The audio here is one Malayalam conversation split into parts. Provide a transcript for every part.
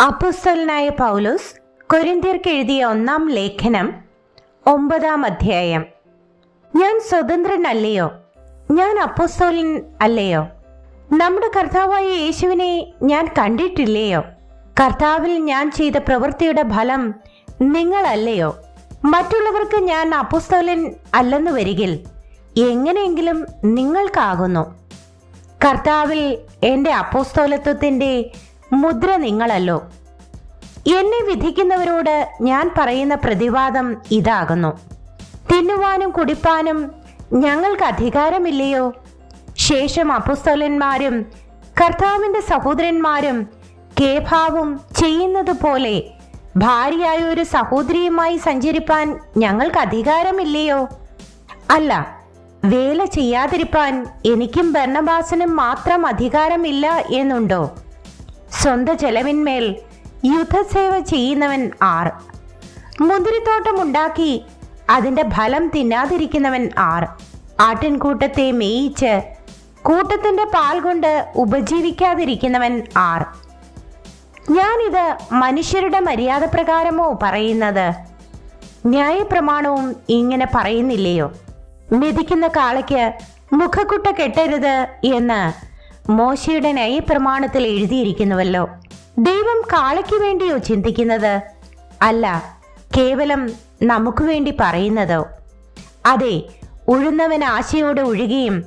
അപ്പോസ്തലനായ പൗലോസ് കൊരിന്ത്യർക്ക് എഴുതിയ 1-ാം ലേഖനം 9-ാം അധ്യായം. ഞാൻ സ്വതന്ത്രനല്ലയോ? ഞാൻ അപ്പോസ്തലൻ അല്ലയോ? നമ്മുടെ കർത്താവായ യേശുവിനെ ഞാൻ കണ്ടിട്ടില്ലയോ? കർത്താവിൽ ഞാൻ ചെയ്ത പ്രവൃത്തിയുടെ ഫലം നിങ്ങളല്ലയോ? മറ്റുള്ളവർക്ക് ഞാൻ അപ്പോസ്തലൻ അല്ലെന്ന് വരികിൽ എങ്ങനെയെങ്കിലും നിങ്ങൾക്കാകുന്നു. കർത്താവിൽ എൻ്റെ അപ്പോസ്തലത്വത്തിൻ്റെ മുദ്ര നിങ്ങളല്ലോ. എന്നെ വിധിക്കുന്നവരോട് ഞാൻ പറയുന്ന പ്രതിവാദം ഇതാകുന്നു: തിന്നുവാനും കുടിപ്പാനും ഞങ്ങൾക്ക് അധികാരമില്ലയോ? ശേഷം അപ്പോസ്തലന്മാരും കർത്താവിൻ്റെ സഹോദരന്മാരും കേഫാവും ചെയ്യുന്നത് പോലെ ഭാര്യയായ ഒരു സഹോദരിയുമായി സഞ്ചരിപ്പാൻ ഞങ്ങൾക്ക് അധികാരമില്ലയോ? അല്ല, വേല ചെയ്യാതിരിപ്പാൻ എനിക്കും ബർന്നബാസിനും മാത്രം അധികാരമില്ല എന്നുണ്ടോ? സ്വന്തം ചെലവിന്മേൽ യുദ്ധസേവ ചെയ്യുന്നവൻ ആർ? മുന്തിരിത്തോട്ടം ഉണ്ടാക്കി അതിന്റെ ഫലം തിന്നാതിരിക്കുന്നവൻ ആർ? ആട്ടിൻകൂട്ടത്തെ മേയിച്ച് കൂട്ടത്തിന്റെ പാൽ കൊണ്ട് ഉപജീവിക്കാതിരിക്കുന്നവൻ ആർ? ഞാനിത് മനുഷ്യരുടെ മര്യാദ പ്രകാരമോ പറയുന്നത്? ന്യായപ്രമാണവും ഇങ്ങനെ പറയുന്നില്ലയോ? മെതിക്കുന്ന കാളയ്ക്ക് മുഖക്കുട്ട കെട്ടരുത് എന്ന് മോശയുടെ ന്യായപ്രമാണത്തിൽ എഴുതിയിരിക്കുന്നുവല്ലോ. ദൈവം കാളയ്ക്ക് വേണ്ടിയോ ചിന്തിക്കുന്നത്? അല്ല, കേവലം നമുക്ക് വേണ്ടി പറയുന്നതോ? അതെ, ഉഴുന്നവൻ ആശയോടെ ഉഴുകയും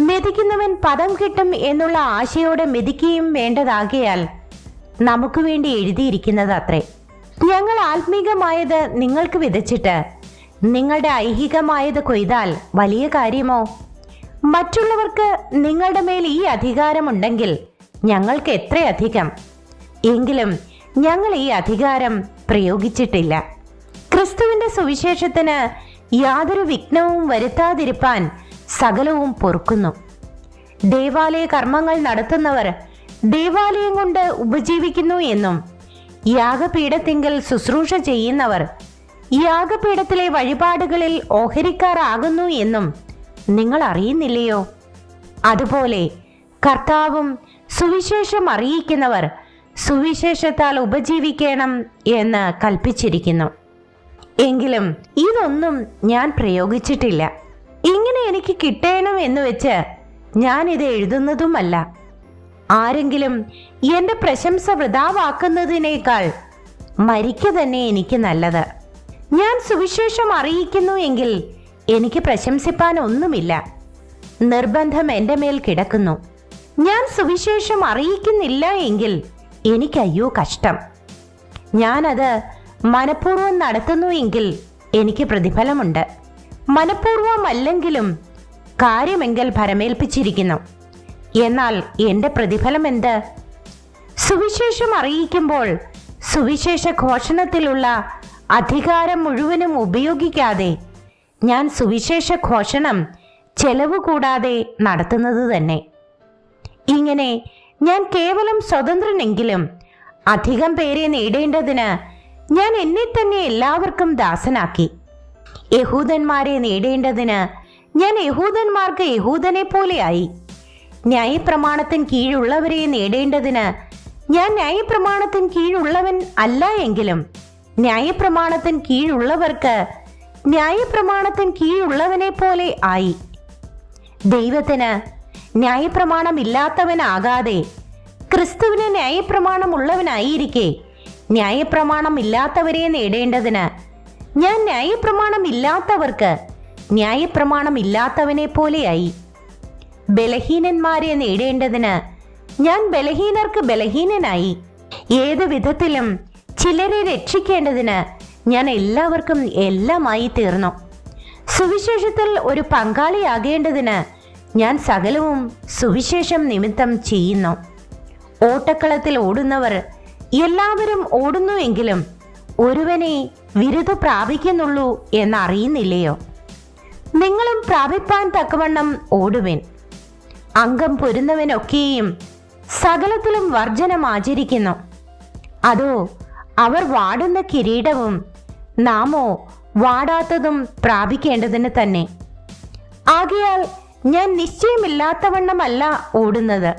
മെതിക്കുന്നവൻ പദം കിട്ടും എന്നുള്ള ആശയോടെ മെതിക്കുകയും വേണ്ടതാകയാൽ നമുക്ക് വേണ്ടി എഴുതിയിരിക്കുന്നത് അത്രേ. ഞങ്ങൾ ആത്മീകമായത് നിങ്ങൾക്ക് വിതച്ചിട്ട് നിങ്ങളുടെ ഐഹികമായത് കൊയ്താൽ വലിയ കാര്യമോ? മറ്റുള്ളവർക്ക് നിങ്ങളുടെ മേൽ ഈ അധികാരമുണ്ടെങ്കിൽ ഞങ്ങൾക്ക് എത്രയധികം. എങ്കിലും ഞങ്ങൾ ഈ അധികാരം പ്രയോഗിച്ചിട്ടില്ല. ക്രിസ്തുവിന്റെ സുവിശേഷത്തിന് യാതൊരു വിഘ്നവും വരുത്താതിരിപ്പാൻ സകലവും പൊറുക്കുന്നു. ദേവാലയ കർമ്മങ്ങൾ നടത്തുന്നവർ ദേവാലയം കൊണ്ട് ഉപജീവിക്കുന്നു എന്നും യാഗപീഠത്തിങ്കൽ ശുശ്രൂഷ ചെയ്യുന്നവർ യാഗപീഠത്തിലെ വഴിപാടുകളിൽ ഓഹരിക്കാരാകുന്നു എന്നും നിങ്ങൾ അറിയുന്നില്ലയോ? അതുപോലെ കർത്താവും സുവിശേഷം അറിയിക്കുന്നവർ സുവിശേഷത്താൽ ഉപജീവിക്കണം എന്ന് കൽപ്പിച്ചിരിക്കുന്നു. എങ്കിലും ഇതൊന്നും ഞാൻ പ്രയോഗിച്ചിട്ടില്ല. ഇങ്ങനെ എനിക്ക് കിട്ടണം എന്ന് വെച്ച് ഞാൻ ഇത് എഴുതുന്നതുമല്ല. ആരെങ്കിലും എൻ്റെ പ്രശംസ വൃഥാവാക്കുന്നതിനേക്കാൾ മരിക്കുക തന്നെ എനിക്ക് നല്ലത്. ഞാൻ സുവിശേഷം അറിയിക്കുന്നു എങ്കിൽ എനിക്ക് പ്രശംസിപ്പാൻ ഒന്നുമില്ല. നിർബന്ധം എൻ്റെ മേൽ കിടക്കുന്നു. ഞാൻ സുവിശേഷം അറിയിക്കുന്നില്ല എങ്കിൽ എനിക്ക് അയ്യോ കഷ്ടം. ഞാനത് മനഃപൂർവ്വം നടത്തുന്നു എങ്കിൽ എനിക്ക് പ്രതിഫലമുണ്ട്. മനഃപൂർവ്വമല്ലെങ്കിലും കാര്യമെങ്കിൽ ഭരമേൽപ്പിച്ചിരിക്കുന്നു. എന്നാൽ എൻ്റെ പ്രതിഫലം എന്ത്? സുവിശേഷം അറിയിക്കുമ്പോൾ സുവിശേഷ ഘോഷണത്തിലുള്ള അധികാരം മുഴുവനും ഉപയോഗിക്കാതെ ഞാൻ സുവിശേഷ ഘോഷണം ചെലവ് കൂടാതെ നടത്തുന്നത് തന്നെ. ഇങ്ങനെ ഞാൻ കേവലം സ്വതന്ത്രനെങ്കിലും അധികം പേരെ നേടേണ്ടതിന് ഞാൻ എന്നെ തന്നെ എല്ലാവർക്കും ദാസനാക്കി. യഹൂദന്മാരെ നേടേണ്ടതിന് ഞാൻ യഹൂദന്മാർക്ക് യഹൂദനെ പോലെയായി. ന്യായപ്രമാണത്തിന് കീഴുള്ളവരെ നേടേണ്ടതിന് ഞാൻ ന്യായപ്രമാണത്തിന് കീഴുള്ളവൻ അല്ല എങ്കിലും ന്യായപ്രമാണത്തിന് കീഴുള്ളവർക്ക് ന്യായപ്രമാണത്തിന് കീഴുള്ളവനെ പോലെ ആയി. ദൈവത്തിന് ന്യായപ്രമാണമില്ലാത്തവനാകാതെ ക്രിസ്തുവിന് ന്യായപ്രമാണമുള്ളവനായിരിക്കെ ന്യായപ്രമാണമില്ലാത്തവരെ നേടേണ്ടതിന് ഞാൻ ന്യായപ്രമാണമില്ലാത്തവർക്ക് ന്യായപ്രമാണമില്ലാത്തവനെ പോലെയായി. ബലഹീനന്മാരെ നേടേണ്ടതിന് ഞാൻ ബലഹീനർക്ക് ബലഹീനനായി. ഏത് വിധത്തിലും ചിലരെ രക്ഷിക്കേണ്ടതിന് ഞാൻ എല്ലാവർക്കും എല്ലാമായി തീർന്നു. സുവിശേഷത്തിൽ ഒരു പങ്കാളിയാകേണ്ടതിന് ഞാൻ സകലവും സുവിശേഷം നിമിത്തം ചെയ്യുന്നു. ഓട്ടക്കളത്തിൽ ഓടുന്നവർ എല്ലാവരും ഓടുന്നുവെങ്കിലും ഒരുവനെ വിരുദ് പ്രാപിക്കുന്നുള്ളൂ എന്നറിയുന്നില്ലയോ? നിങ്ങളും പ്രാപിപ്പാൻ തക്കവണ്ണം ഓടുവിൻ. അംഗം പൊരുന്നവനൊക്കെയും സകലത്തിലും വർജനം ആചരിക്കുന്നു. അതോ അവർ വാടുന്ന കിരീടവും നാമോ വാടാത്തതും പ്രാപിക്കേണ്ടതിന് തന്നെ. ആകയാൽ ഞാൻ നിശ്ചയമില്ലാത്തവണ്ണമല്ല ഓടുന്നത്.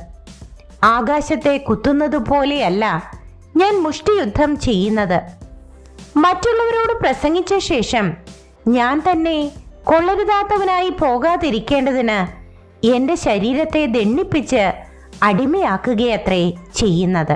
ആകാശത്തെ കുത്തുന്നത് പോലെയല്ല ഞാൻ മുഷ്ടിയുദ്ധം ചെയ്യുന്നത്. മറ്റുള്ളവരോട് പ്രസംഗിച്ച ശേഷം ഞാൻ തന്നെ കൊള്ളരുതാത്തവനായി പോകാതിരിക്കേണ്ടതിന് എൻ്റെ ശരീരത്തെ ദണ്ഡിപ്പിച്ച് അടിമയാക്കുകയത്രേ ചെയ്യുന്നത്.